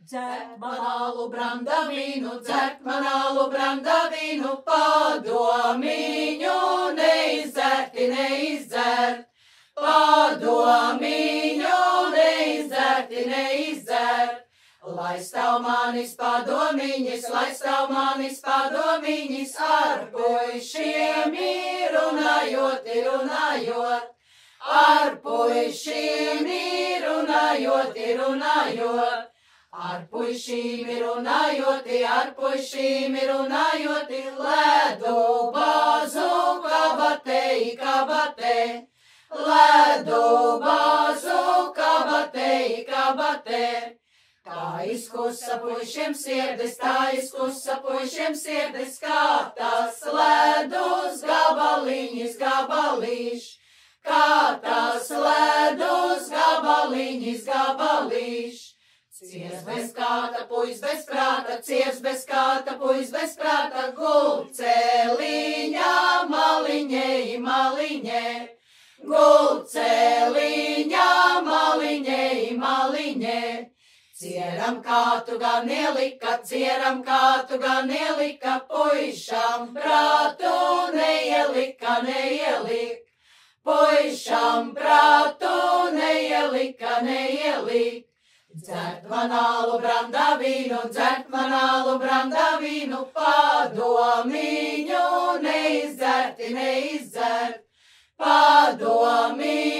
dzert man alu brandavīnu, dzert man alu brandavīnu, padomiņu neizdzert, neizdzert. Padomiņu neizdzert, neizdzert. Lai stāv manis padomiņas, lai stāv manis padomiņas, ar puišiem runājot, runājot. Ar puišiem runājot, runājot. Ar puišiem runājot, ar puišiem runājot, ledu bāzu kabatei, kabatei. Ledu bāzu kabatei, kabatei. Tā izkusa puišiem sirdis, tā izkusa puišiem sirdis, kā tas ledus gabaliņas, gabalīš. Kā tas ledus gabaliņas, gabalīš. Ciers bez kāta, puiš bez prāta, ciers bez kāta, puiš bez prāta, gulcēliņā, maliņei, maliņei. Gulcēliņā, maliņei, maliņei. Cieram kātu gan ielika, cieram kātu gan ielika, puišam prātu neielika, neielik. Puišam prātu neielika, neielik. Dzert man alu brandavīnu, dzert man alu brandavīnu, padomiņu neizdzert, neizdzert. Padomiņu